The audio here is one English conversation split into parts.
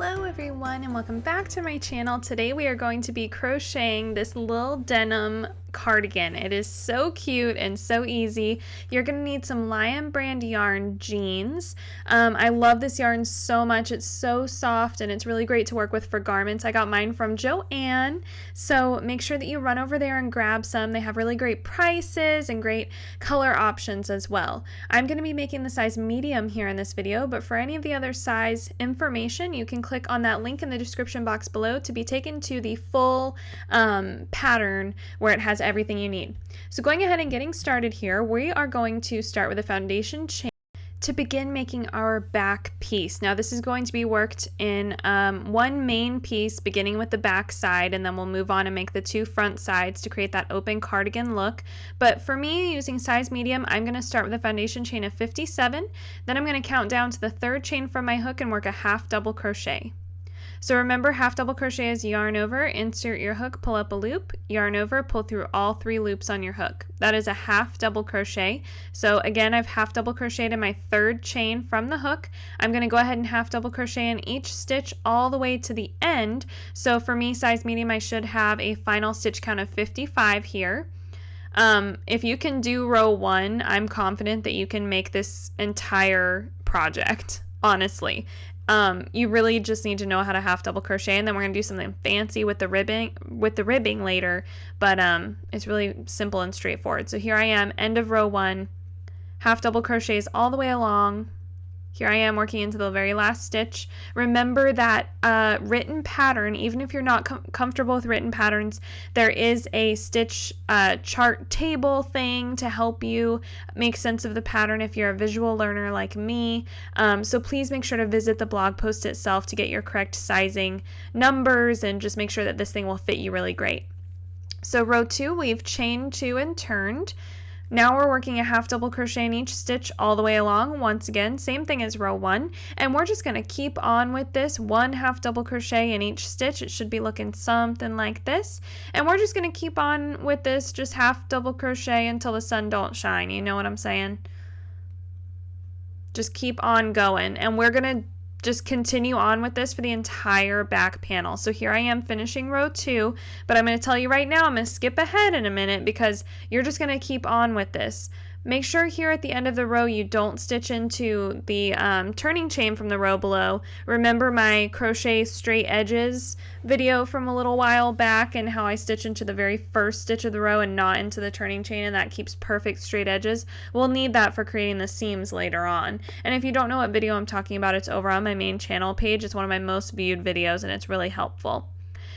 Hello everyone and welcome back to my channel. Today we are going to be crocheting this little denim cardigan. It is so cute and so easy. You're going to need some Lion brand yarn jeans. I love this yarn so much. It's so soft and it's really great to work with for garments. I got mine from Joanne, so make sure that you run over there and grab some. They have really great prices and great color options as well. I'm going to be making the size medium here in this video, but for any of the other size information, you can click on that link in the description box below to be taken to the full pattern where it has everything you need. So going ahead and getting started here, we are going to start with a foundation chain to begin making our back piece. Now this is going to be worked in one main piece beginning with the back side, and then we'll move on and make the two front sides to create that open cardigan look. But for me, using size medium, I'm going to start with a foundation chain of 57, then I'm going to count down to the third chain from my hook and work a half double crochet. So remember, half double crochet is yarn over, insert your hook, pull up a loop, yarn over, pull through all 3 loops on your hook. That is a half double crochet. So again, I've half double crocheted in my third chain from the hook. I'm going to go ahead and half double crochet in each stitch all the way to the end. So for me, size medium, I should have a final stitch count of 55 here. If you can do row 1, I'm confident that you can make this entire project, honestly. You really just need to know how to half double crochet, and then we're going to do something fancy with the ribbing later, but it's really simple and straightforward. So here I am, end of row 1, half double crochets all the way along. Here I am working into the very last stitch. Remember that written pattern, even if you're not comfortable with written patterns, there is a stitch chart table thing to help you make sense of the pattern if you're a visual learner like me. So please make sure to visit the blog post itself to get your correct sizing numbers and just make sure that this thing will fit you really great. So row 2, we've chained 2 and turned. Now we're working a half double crochet in each stitch all the way along. Once again, same thing as row 1, and we're just going to keep on with this, 1 half double crochet in each stitch. It should be looking something like this, and we're just going to keep on with this, just half double crochet until the sun don't shine. You know what I'm saying? Just keep on going, and we're going to just continue on with this for the entire back panel. So here I am finishing row 2, but I'm going to tell you right now, I'm going to skip ahead in a minute because you're just going to keep on with this. Make sure here at the end of the row you don't stitch into the turning chain from the row below. Remember my crochet straight edges video from a little while back and how I stitch into the very first stitch of the row and not into the turning chain, and that keeps perfect straight edges? We'll need that for creating the seams later on. And if you don't know what video I'm talking about, it's over on my main channel page. It's one of my most viewed videos and it's really helpful.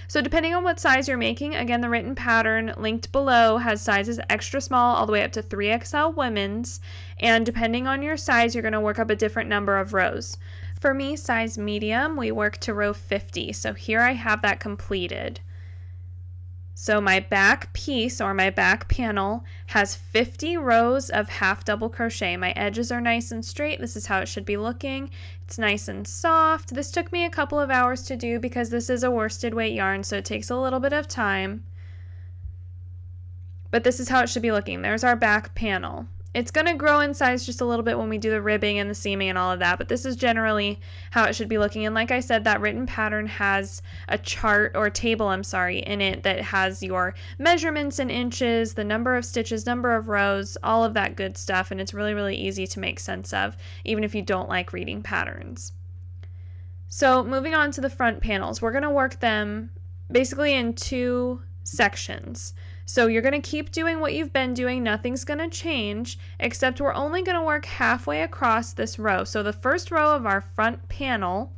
So depending on what size you're making, again, the written pattern linked below has sizes extra small all the way up to 3XL women's, and depending on your size, you're going to work up a different number of rows. For me, size medium, we work to row 50, so here I have that completed. So my back piece, or my back panel, has 50 rows of half double crochet. My edges are nice and straight. This is how it should be looking. It's nice and soft. This took me a couple of hours to do because this is a worsted weight yarn, so it takes a little bit of time. But this is how it should be looking. There's our back panel. It's going to grow in size just a little bit when we do the ribbing and the seaming and all of that, but this is generally how it should be looking. And like I said, that written pattern has a chart, or table, I'm sorry, in it that has your measurements in inches, the number of stitches, number of rows, all of that good stuff, and it's really, really easy to make sense of, even if you don't like reading patterns. So moving on to the front panels, we're going to work them basically in 2 sections. So you're going to keep doing what you've been doing, nothing's going to change, except we're only going to work halfway across this row. So the first row of our front panel,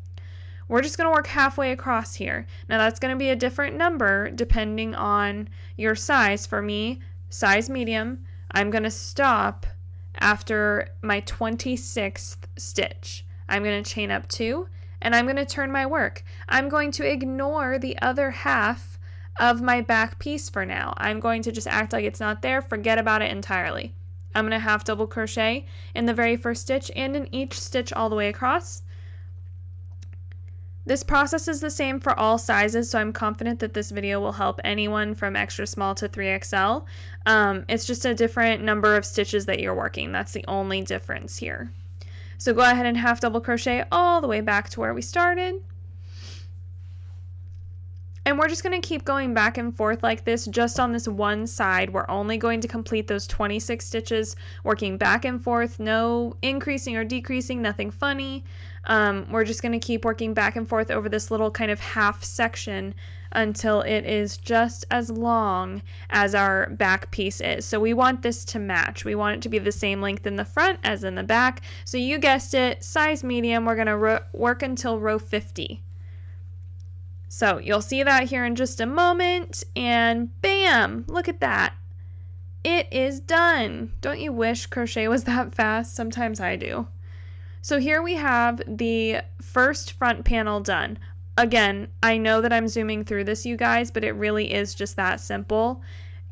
we're just going to work halfway across here. Now that's going to be a different number depending on your size. For me, size medium, I'm going to stop after my 26th stitch. I'm going to chain up 2, and I'm going to turn my work. I'm going to ignore the other half of my back piece for now. I'm going to just act like it's not there, forget about it entirely. I'm going to half double crochet in the very first stitch and in each stitch all the way across. This process is the same for all sizes, so I'm confident that this video will help anyone from extra small to 3XL. It's just a different number of stitches that you're working. That's the only difference here. So go ahead and half double crochet all the way back to where we started. And we're just going to keep going back and forth like this just on this one side. We're only going to complete those 26 stitches, working back and forth, no increasing or decreasing, nothing funny. We're just going to keep working back and forth over this little kind of half section until it is just as long as our back piece is. So we want this to match. We want it to be the same length in the front as in the back. So you guessed it, size medium. We're going to work until row 50. So you'll see that here in just a moment, and bam, look at that. It is done. Don't you wish crochet was that fast? Sometimes I do. So here we have the first front panel done. Again, I know that I'm zooming through this, you guys, but it really is just that simple.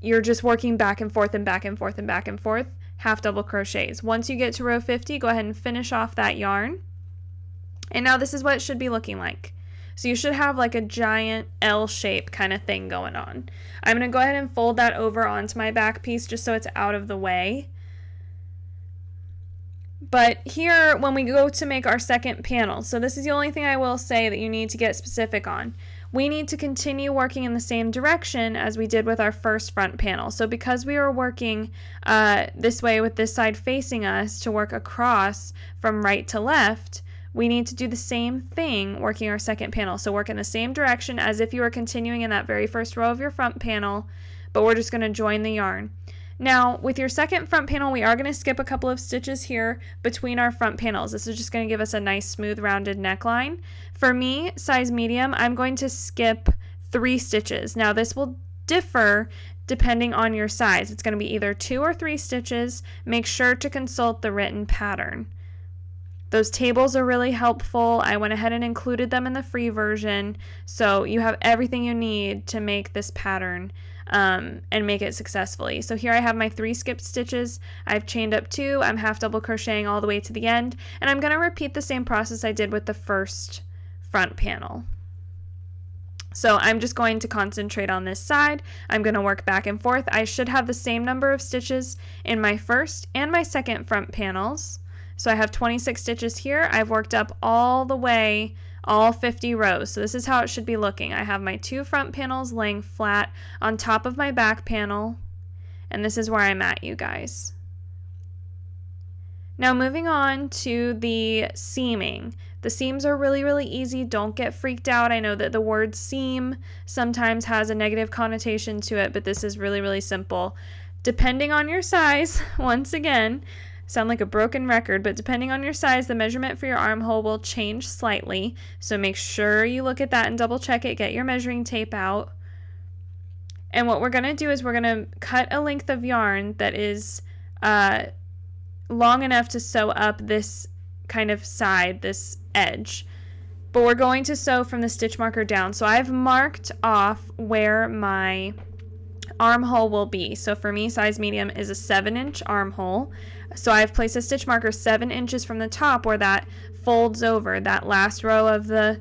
You're just working back and forth and back and forth and back and forth, half double crochets. Once you get to row 50, go ahead and finish off that yarn. And now this is what it should be looking like. So you should have like a giant L shape kind of thing going on. I'm going to go ahead and fold that over onto my back piece just so it's out of the way. But here, when we go to make our second panel, so this is the only thing I will say that you need to get specific on. We need to continue working in the same direction as we did with our first front panel. So because we are working this way with this side facing us to work across from right to left, we need to do the same thing working our second panel. So work in the same direction as if you were continuing in that very first row of your front panel, but we're just going to join the yarn. Now, with your second front panel, we are going to skip a couple of stitches here between our front panels. This is just going to give us a nice smooth rounded neckline. For me, size medium, I'm going to skip 3 stitches. Now, this will differ depending on your size. It's going to be either 2 or 3 stitches. Make sure to consult the written pattern. Those tables are really helpful. I went ahead and included them in the free version, so you have everything you need to make this pattern and make it successfully. So here I have my 3 skipped stitches. I've chained up 2. I'm half double crocheting all the way to the end, and I'm going to repeat the same process I did with the first front panel. So I'm just going to concentrate on this side. I'm going to work back and forth. I should have the same number of stitches in my first and my second front panels. So I have 26 stitches here. I've worked up all the way, all 50 rows. So this is how it should be looking. I have my 2 front panels laying flat on top of my back panel, and this is where I'm at, you guys. Now moving on to the seaming. The seams are really, really easy. Don't get freaked out. I know that the word seam sometimes has a negative connotation to it, but this is really, really simple. Depending on your size, once again, sound like a broken record, but depending on your size, the measurement for your armhole will change slightly. So make sure you look at that and double check it. Get your measuring tape out. And what we're going to do is we're going to cut a length of yarn that is long enough to sew up this kind of side, this edge. But we're going to sew from the stitch marker down. So I've marked off where my armhole will be. So for me, size medium is a 7-inch armhole. So I've placed a stitch marker 7 inches from the top where that folds over. That last row of the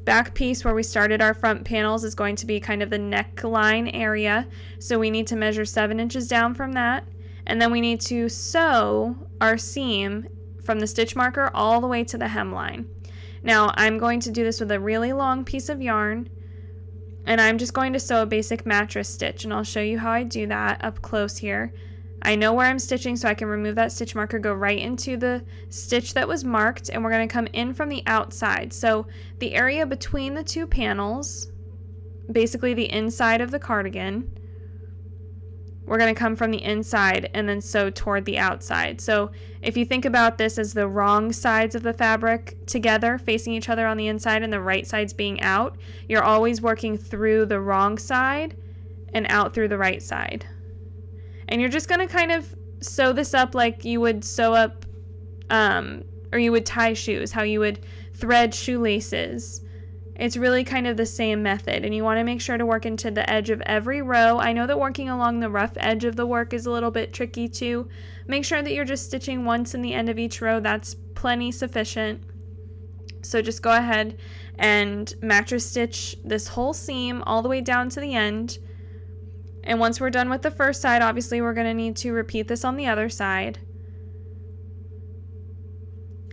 back piece where we started our front panels is going to be kind of the neckline area. So we need to measure 7 inches down from that. And then we need to sew our seam from the stitch marker all the way to the hemline. Now I'm going to do this with a really long piece of yarn, and I'm just going to sew a basic mattress stitch, and I'll show you how I do that up close here. I know where I'm stitching, so I can remove that stitch marker, go right into the stitch that was marked, and we're going to come in from the outside. So the area between the 2 panels, basically the inside of the cardigan, we're going to come from the inside and then sew toward the outside. So if you think about this as the wrong sides of the fabric together, facing each other on the inside and the right sides being out, you're always working through the wrong side and out through the right side. And you're just going to kind of sew this up like you would sew up, or you would tie shoes, how you would thread shoelaces. It's really kind of the same method, and you want to make sure to work into the edge of every row. I know that working along the rough edge of the work is a little bit tricky too. Make sure that you're just stitching once in the end of each row. That's plenty sufficient. So just go ahead and mattress stitch this whole seam all the way down to the end. And once we're done with the first side, obviously we're going to need to repeat this on the other side.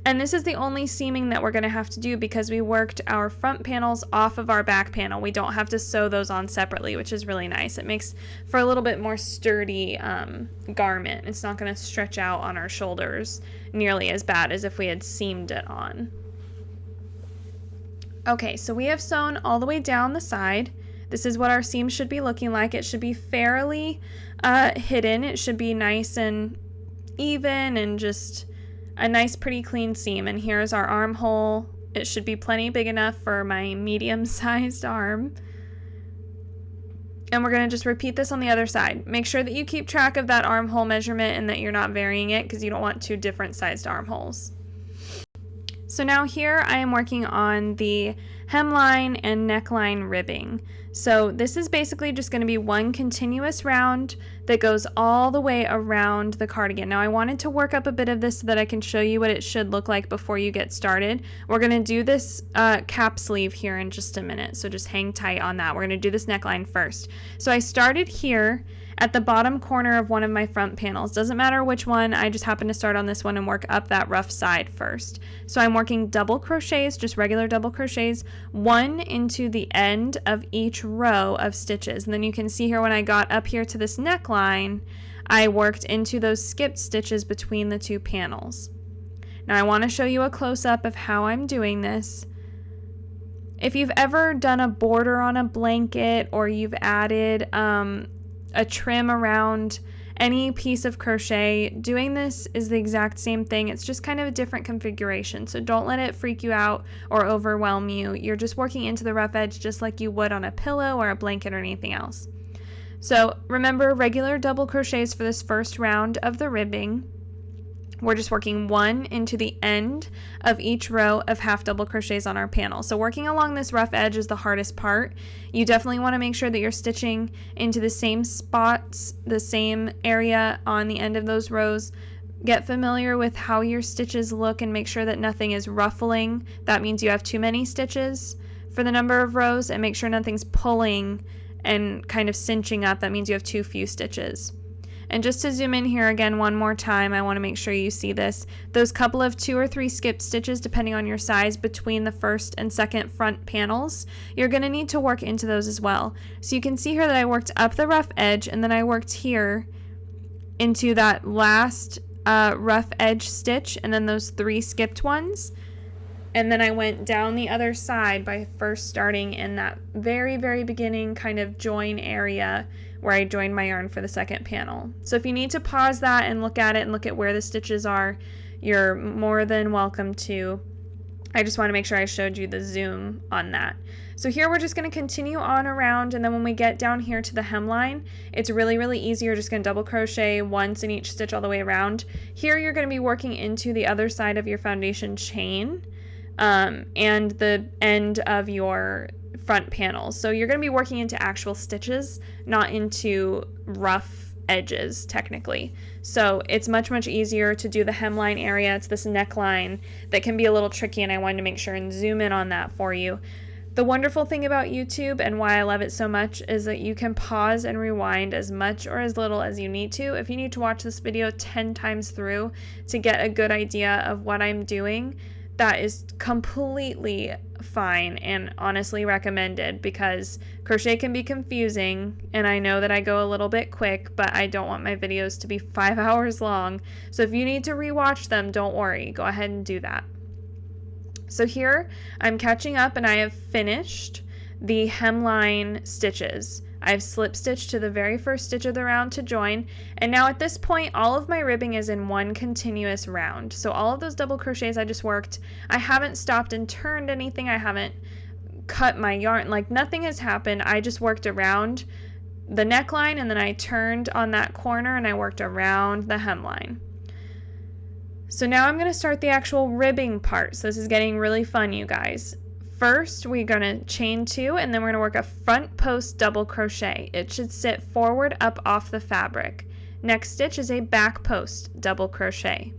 And this is the only seaming that we're going to have to do because we worked our front panels off of our back panel. We don't have to sew those on separately, which is really nice. It makes for a little bit more sturdy garment. It's not going to stretch out on our shoulders nearly as bad as if we had seamed it on. Okay, so we have sewn all the way down the side. This is what our seam should be looking like. It should be fairly hidden. It should be nice and even and just a nice pretty clean seam. And here's our armhole. It should be plenty big enough for my medium-sized arm. And we're going to just repeat this on the other side. Make sure that you keep track of that armhole measurement and that you're not varying it because you don't want two different sized armholes. So now here I am working on the hemline and neckline ribbing. So this is basically just going to be one continuous round that goes all the way around the cardigan. Now I wanted to work up a bit of this so that I can show you what it should look like before you get started. We're going to do this cap sleeve here in just a minute, so just hang tight on that. We're going to do this neckline first. So I started here at the bottom corner of one of my front panels. Doesn't matter which one, I just happen to start on this one and work up that rough side first. So I'm working double crochets, just regular double crochets, one into the end of each row of stitches. And then you can see here when I got up here to this neckline, I worked into those skipped stitches between the two panels. Now I want to show you a close-up of how I'm doing this. If you've ever done a border on a blanket or you've added a trim around any piece of crochet, doing this is the exact same thing. It's just kind of a different configuration, so don't let it freak you out or overwhelm you. You're just working into the rough edge just like you would on a pillow or a blanket or anything else. So remember, regular double crochets for this first round of the ribbing. We're just working one into the end of each row of half double crochets on our panel. So working along this rough edge is the hardest part. You definitely want to make sure that you're stitching into the same spots, the same area on the end of those rows. Get familiar with how your stitches look and make sure that nothing is ruffling. That means you have too many stitches for the number of rows, and make sure nothing's pulling and kind of cinching up. That means you have too few stitches. And just to zoom in here again one more time, I want to make sure you see this. Those couple of 2 or 3 skipped stitches, depending on your size, between the first and second front panels, you're going to need to work into those as well. So you can see here that I worked up the rough edge, and then I worked here into that last rough edge stitch, and then those 3 skipped ones. And then I went down the other side by first starting in that very, very beginning kind of join area where I joined my yarn for the second panel. So if you need to pause that and look at it and look at where the stitches are, you're more than welcome to. I just want to make sure I showed you the zoom on that. So here we're just going to continue on around, and then when we get down here to the hemline, it's really, really easy. You're just going to double crochet once in each stitch all the way around. Here you're going to be working into the other side of your foundation chain and the end of your front panels. So you're going to be working into actual stitches, not into rough edges technically. So it's much, much easier to do the hemline area. It's this neckline that can be a little tricky, and I wanted to make sure and zoom in on that for you. The wonderful thing about YouTube and why I love it so much is that you can pause and rewind as much or as little as you need to. If you need to watch this video 10 times through to get a good idea of what I'm doing, that is completely fine and honestly recommended, because crochet can be confusing, and I know that I go a little bit quick, but I don't want my videos to be 5 hours long. So if you need to rewatch them, don't worry, go ahead and do that. So here I'm catching up, and I have finished the hemline stitches. I've slip stitched to the very first stitch of the round to join, and now at this point all of my ribbing is in one continuous round. So all of those double crochets I just worked, I haven't stopped and turned anything, I haven't cut my yarn, like nothing has happened. I just worked around the neckline, and then I turned on that corner and I worked around the hemline. So now I'm going to start the actual ribbing part. So this is getting really fun, you guys. First, we're going to chain 2, and then we're going to work a front post double crochet. It should sit forward up off the fabric. Next stitch is a back post double crochet.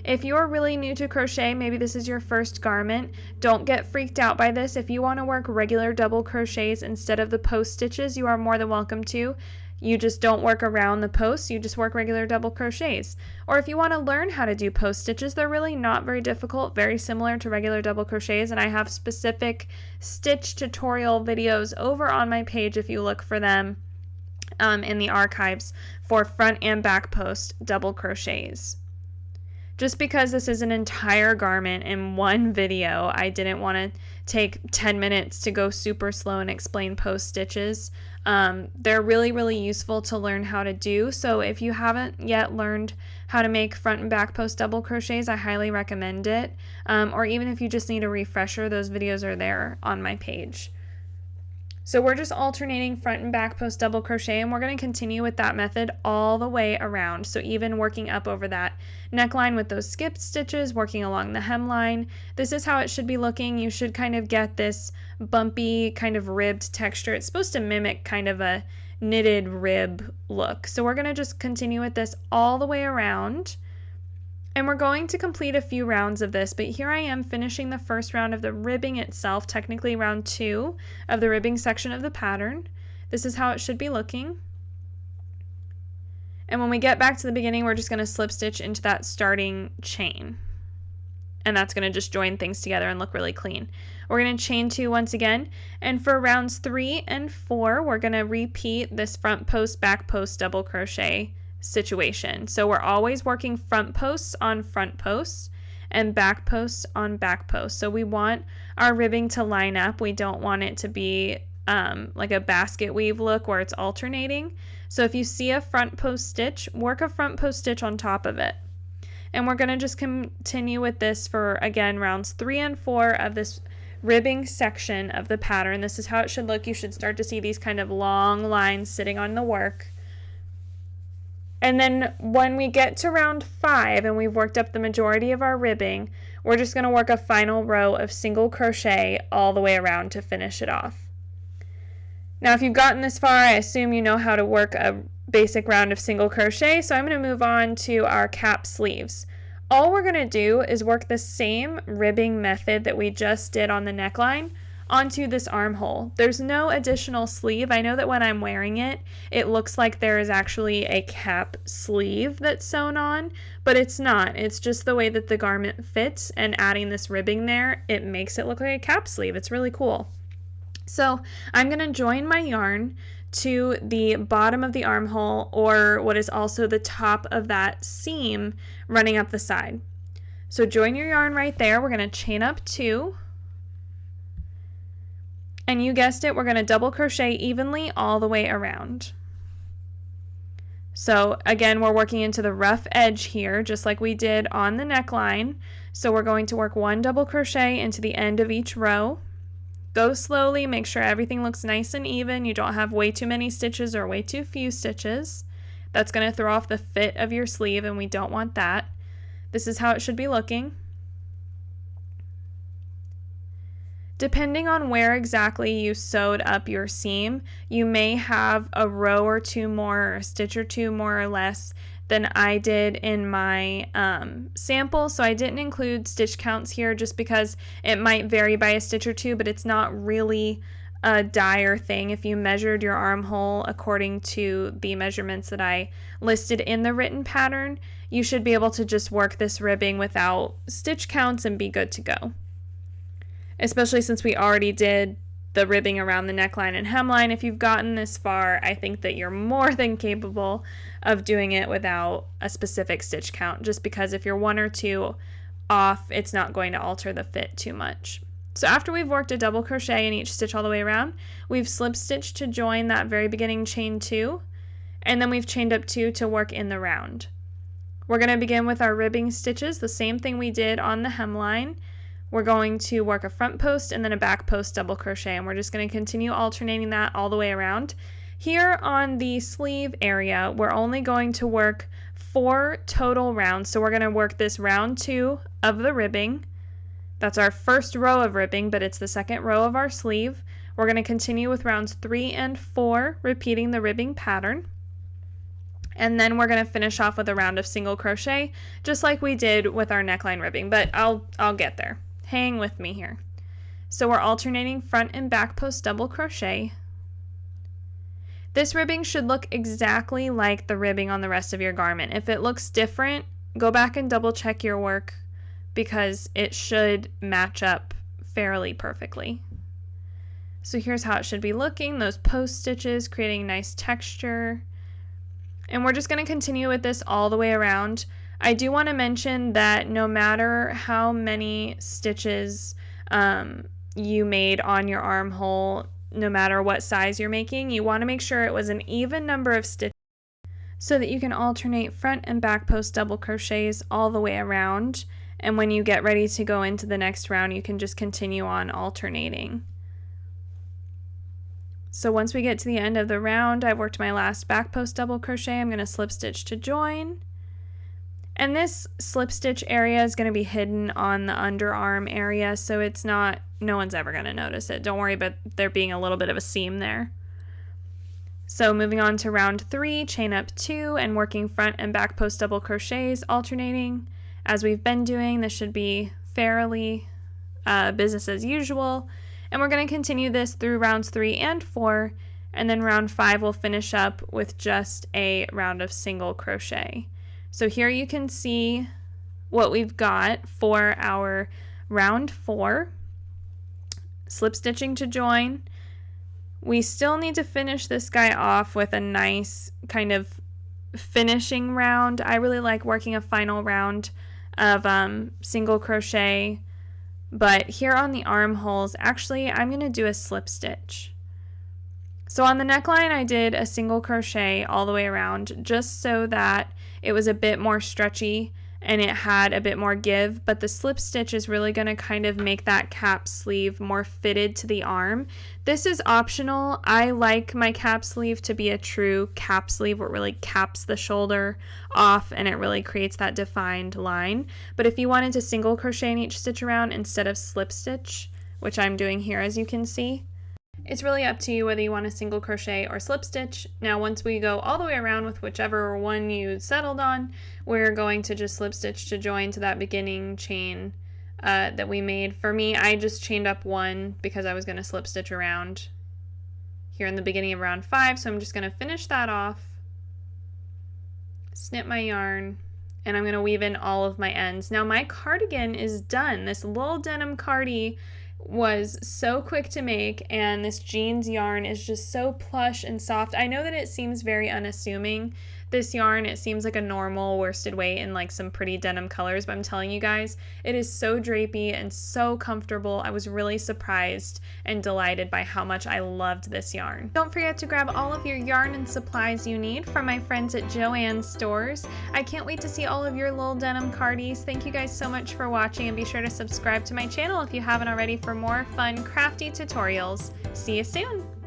If you're really new to crochet, maybe this is your first garment, don't get freaked out by this. If you want to work regular double crochets instead of the post stitches, you are more than welcome to. you just don't work around the posts, you just work regular double crochets. Or if you want to learn how to do post stitches, they're really not very difficult, very similar to regular double crochets, and I have specific stitch tutorial videos over on my page if you look for them in the archives for front and back post double crochets. Just because this is an entire garment in one video, I didn't want to take 10 minutes to go super slow and explain post stitches. They're really, really useful to learn how to do. So if you haven't yet learned how to make front and back post double crochets, I highly recommend it. Or even if you just need a refresher, those videos are there on my page. So we're just alternating front and back post double crochet, and we're going to continue with that method all the way around. So even working up over that neckline with those skipped stitches, working along the hemline. This is how it should be looking. You should kind of get this bumpy kind of ribbed texture. It's supposed to mimic kind of a knitted rib look. So we're going to just continue with this all the way around. And we're going to complete a few rounds of this, but here I am finishing the first round of the ribbing itself, technically round 2 of the ribbing section of the pattern. This is how it should be looking. And when we get back to the beginning, we're just going to slip stitch into that starting chain. And that's going to just join things together and look really clean. We're going to chain 2 once again, and for rounds 3 and 4, we're going to repeat this front post, back post double crochet situation. So we're always working front posts on front posts and back posts on back posts. So we want our ribbing to line up. We don't want it to be like a basket weave look where it's alternating. So if you see a front post stitch, work a front post stitch on top of it. And we're going to just continue with this for, again, rounds 3 and 4 of this ribbing section of the pattern. This is how it should look. You should start to see these kind of long lines sitting on the work. And then when we get to round 5 and we've worked up the majority of our ribbing, we're just going to work a final row of single crochet all the way around to finish it off. Now if you've gotten this far, I assume you know how to work a basic round of single crochet, so I'm going to move on to our cap sleeves. All we're going to do is work the same ribbing method that we just did on the neckline onto this armhole. There's no additional sleeve. I know that when I'm wearing it, it looks like there is actually a cap sleeve that's sewn on, but it's not. It's just the way that the garment fits, and adding this ribbing there, it makes it look like a cap sleeve. It's really cool. So I'm going to join my yarn to the bottom of the armhole, or what is also the top of that seam running up the side. So join your yarn right there. We're going to chain up 2. And you guessed it, we're going to double crochet evenly all the way around. So again, we're working into the rough edge here, just like we did on the neckline. So we're going to work 1 double crochet into the end of each row. Go slowly, make sure everything looks nice and even. You don't have way too many stitches or way too few stitches. That's going to throw off the fit of your sleeve, and we don't want that. This is how it should be looking. Depending on where exactly you sewed up your seam, you may have a row or 2 more, or a stitch or 2 more or less than I did in my sample. So I didn't include stitch counts here just because it might vary by a stitch or 2, but it's not really a dire thing. If you measured your armhole according to the measurements that I listed in the written pattern, you should be able to just work this ribbing without stitch counts and be good to go. Especially since we already did the ribbing around the neckline and hemline. If you've gotten this far, I think that you're more than capable of doing it without a specific stitch count, just because if you're 1 or 2 off, it's not going to alter the fit too much. So after we've worked a double crochet in each stitch all the way around, we've slip stitched to join that very beginning chain 2, and then we've chained up 2 to work in the round. We're going to begin with our ribbing stitches, the same thing we did on the hemline. We're going to work a front post and then a back post double crochet, and we're just going to continue alternating that all the way around. Here on the sleeve area, we're only going to work 4 total rounds. So we're going to work this round 2 of the ribbing. That's our first row of ribbing, but it's the second row of our sleeve. We're going to continue with rounds 3 and 4, repeating the ribbing pattern. And then we're going to finish off with a round of single crochet, just like we did with our neckline ribbing, but I'll get there. Hang with me here. So we're alternating front and back post double crochet. This ribbing should look exactly like the ribbing on the rest of your garment. If it looks different, go back and double check your work because it should match up fairly perfectly. So here's how it should be looking, those post stitches creating nice texture. And we're just going to continue with this all the way around. I do want to mention that no matter how many stitches you made on your armhole, no matter what size you're making, you want to make sure it was an even number of stitches so that you can alternate front and back post double crochets all the way around. And when you get ready to go into the next round, you can just continue on alternating. So once we get to the end of the round, I've worked my last back post double crochet. I'm going to slip stitch to join. And this slip stitch area is going to be hidden on the underarm area, so it's not, no one's ever going to notice it. Don't worry about there being a little bit of a seam there. So moving on to round 3, chain up 2 and working front and back post double crochets, alternating. As we've been doing, this should be fairly business as usual. And we're going to continue this through rounds 3 and 4, and then round 5 we'll finish up with just a round of single crochet. So here you can see what we've got for our round 4. Slip stitching to join. We still need to finish this guy off with a nice kind of finishing round. I really like working a final round of single crochet, but here on the armholes, actually I'm going to do a slip stitch. So on the neckline I did a single crochet all the way around just so that it was a bit more stretchy and it had a bit more give, but the slip stitch is really going to kind of make that cap sleeve more fitted to the arm. This is optional. I like my cap sleeve to be a true cap sleeve where it really caps the shoulder off and it really creates that defined line. But if you wanted to single crochet in each stitch around instead of slip stitch, which I'm doing here as you can see, it's really up to you whether you want to single crochet or slip stitch. Now once we go all the way around with whichever one you settled on, we're going to just slip stitch to join to that beginning chain that we made. For me, I just chained up 1 because I was going to slip stitch around here in the beginning of round 5, so I'm just going to finish that off, snip my yarn, and I'm going to weave in all of my ends. Now my cardigan is done. This little denim cardie was so quick to make, and this jeans yarn is just so plush and soft. I know that it seems very unassuming, this yarn. It seems like a normal worsted weight in like some pretty denim colors, but I'm telling you guys, it is so drapey and so comfortable. I was really surprised and delighted by how much I loved this yarn. Don't forget to grab all of your yarn and supplies you need from my friends at Joann's stores. I can't wait to see all of your little denim cardies. Thank you guys so much for watching, and be sure to subscribe to my channel if you haven't already for more fun crafty tutorials. See you soon!